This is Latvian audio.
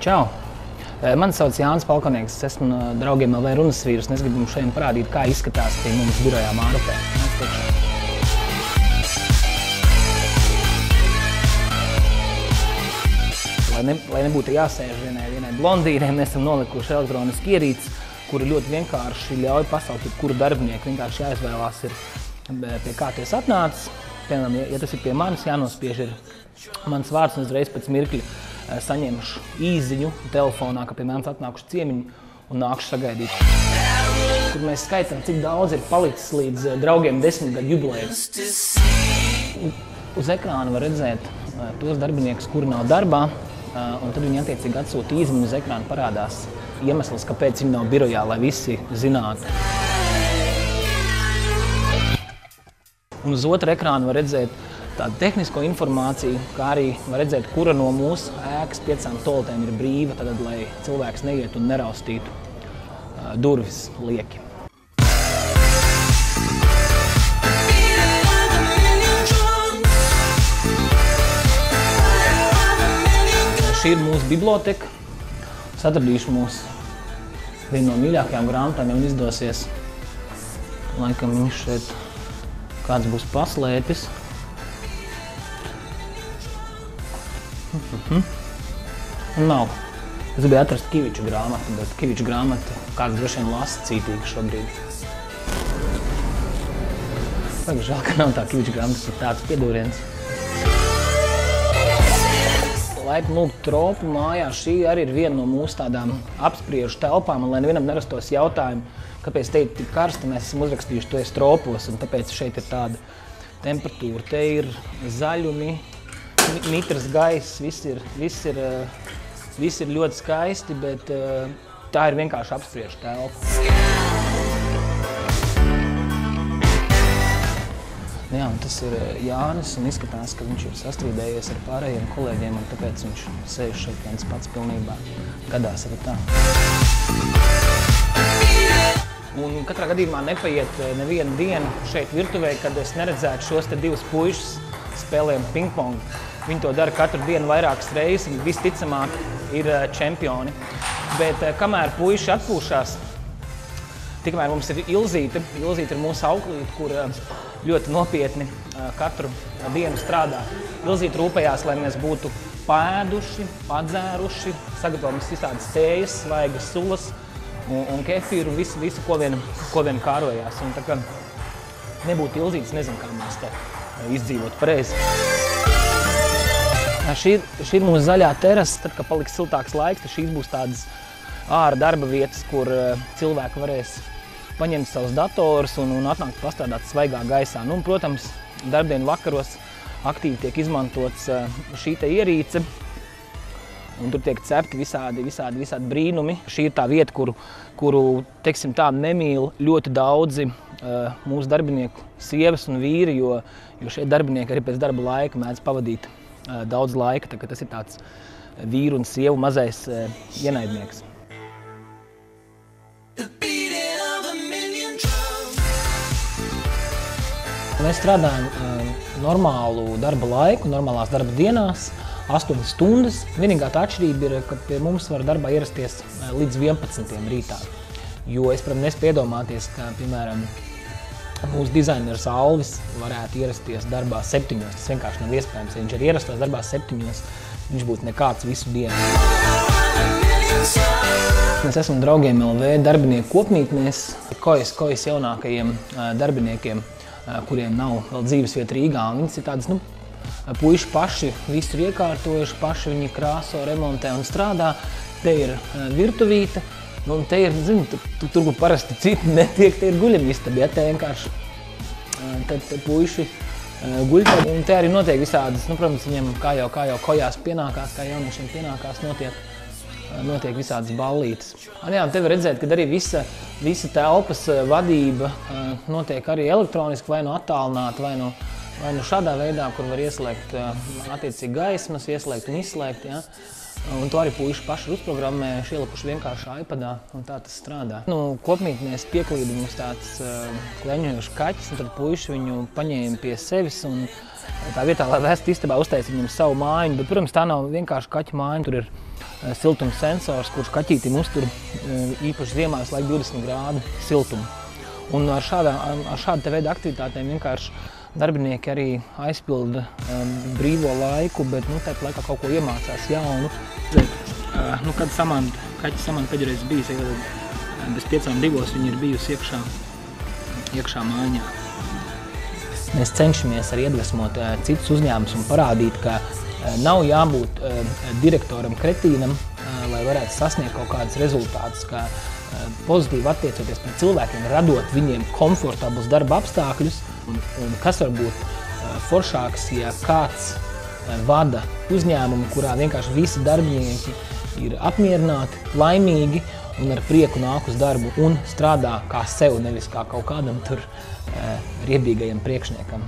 Čau! Mani sauc Jānis Palkonieks, es esmu no Draugiem LV runas vīrs, un es gribu jums šodien parādīt, kā izskatās pie mums birojā Mārupē. Lai nebūtu jāsēž vienai blondīnei, mēs esam nolikuši elektronisku ierīci, kuri ļoti vienkārši ļauj pasaukt jebkuru darbinieku. Vienkārši jāizvēlās ir, pie kā tu esi atnācis. Piemēram, ja tas ir pie manis, jānospiež ir mans vārds, un uzreiz pēc mirkļa saņemšu īziņu telefonā, ka pie manis atnākuši ciemiņi un nākuši sagaidīt. Kur mēs skaitam, cik daudz ir palicis līdz Draugiem 10 gadu jubilejai. Uz ekrāna var redzēt tos darbiniekus, kuri nav darbā, un tad viņi attiecīgi atsūta īziņu, uz ekrāna parādās iemesls, kāpēc viņi nav birojā, lai visi zinātu. Un uz otra ekrāna var redzēt tādu tehnisko informāciju, kā arī var redzēt, kura no mūsu ēkas 5 toaletēm ir brīva, tad, lai cilvēks neiet un neraustītu durvis lieki. Šī ir mūsu biblioteka. Es atradīšu mūsu vienu no mīļākajām grāmatām, ja man izdosies. Laikam viņš šeit kāds būs paslēpis. Nav. Es gribēju atrast Kiviču grāmatu, bet Kiviču grāmatu kāds droši vien lasa cītīgi šobrīd. Tagad žēl, ka nav tā Kiviču grāmata, tas ir tāds piedūriens. Laipni lūgt tropu mājā, šī arī ir viena no mūsu tādām apspriežu telpām, un lai nevienam nerastos jautājumu, kāpēc te ir tik karsti, mēs esam uzrakstījuši, to es tropos, un tāpēc šeit ir tāda temperatūra. Te ir zaļumi, mitrs gaiss, viss ir ļoti skaisti, bet tā ir vienkārši apspriežu telpa. Jā, un tas ir Jānis, un izskatās, ka viņš ir sastrīdējies ar pārējiem kolēģiem, un tāpēc viņš sēž šeit viens pats pilnībā. Gadās arī tā. Un katrā gadījumā nepaiet nevienu dienu šeit virtuvē, kad es neredzētu šos te divus puišus spēlējam pingpongu. Viņi to dara katru dienu vairākas reizes, un visticamāk ir čempioni. Bet kamēr puiši atpūšās, tikmēr mums ir Ilzīte. Ilzīte ir mūsu auklīte, kur ļoti nopietni katru dienu strādā. Ilzīte rūpējās, lai mēs būtu pēduši, padzēruši, sagatavojam visādas tējas, svaigas sulas un kefīru, visu, ko vien kārojās. Un tā kā nebūtu Ilzītes, nezinu, kā mēs te izdzīvot pareizi. Šī ir mūsu zaļā terasa, tad, kad paliks siltāks laiks, tad šīs būs tādas ārā darba vietas, kur cilvēki varēs paņemt savus datorus un atnākt pastrādāt svaigā gaisā. Nu, protams, darbdienu vakaros aktīvi tiek izmantots šī te ierīce, un tur tiek cepti visādi brīnumi. Šī ir tā vieta, kuru teiksim tā, nemīl ļoti daudzi mūsu darbinieku sievas un vīri, jo šie darbinieki arī pēc darba laika mēdz pavadīt daudz laika, tā ka tas ir tāds vīru un sievu mazais ienaidnieks. Mēs strādājam normālu darba laiku, normālās darba dienās, 8 stundas. Vienīgā tā atšķirība ir, ka pie mums var darbā ierasties līdz 11 rītā. Jo es, protams, nespēju iedomāties, ka, piemēram, mūsu dizaineris Alvis varētu ierasties darbā 7. Tas vienkārši nav iespējams. Ja viņš arī ierastos darbā 7, viņš būtu nekāds visu dienu. Mēs esam Draugiem LV darbinieku kopmītnēs, kojas jaunākajiem darbiniekiem, kuriem nav vēl dzīvesvieta Rīgā. Viņas ir tādas, puiši paši visu ir iekārtojuši, paši viņi krāso, remontē un strādā. Te ir virtuvīte. Un te ir, tur parasti citi netiek, te ir guļamistaba, ja, te vienkārši te puiši guļ. Un te arī notiek visādas, protams, viņiem kā jau kojās pienākās, kā jauniešiem pienākās, notiek visādas ballītes. Jā, un te var redzēt, ka arī visa telpas vadība notiek arī elektroniski, vai no attālināta, vai no šādā veidā, kur var ieslēgt attiecīgi gaismas, ieslēgt un izslēgt. Ja. Un to arī puiši paši ir uzprogrammējuši, ielikuši vienkārši iPadā, un tā tas strādā. Kopmītnēs pieklīda mums tāds kleņojošs kaķis, un tad puiši viņu paņēma pie sevis, un tā vietā, lai vēstu istabā uztaisīja viņam savu mājiņu, bet, protams, tā nav vienkārši kaķa mājiņa, tur ir siltuma sensors, kurš kaķītim uztur īpaši ziemās laik 20 grādu siltumu. Un ar šādu veidu aktivitātēm vienkārši darbinieki arī aizpilda brīvo laiku, bet tāpat laikā kaut ko iemācās jaunu. Kad kaķi Samanta pēdējais bijis, bez 5:02 viņi ir bijusi iekšā mājā. Mēs cenšamies arī iedvesmot citus uzņēmumus un parādīt, ka nav jābūt direktoram kretīnam, lai varētu sasniegt kaut kādus rezultātus, kā pozitīvi attiecoties pret cilvēkiem, radot viņiem komfortablus darba apstākļus, un kas var būt foršāks, ja kāds vada uzņēmumu, kurā vienkārši visi darbinieki ir apmierināti, laimīgi un ar prieku nāk uz darbu un strādā kā sev, nevis kā kaut kādam tur riebīgajam priekšniekam.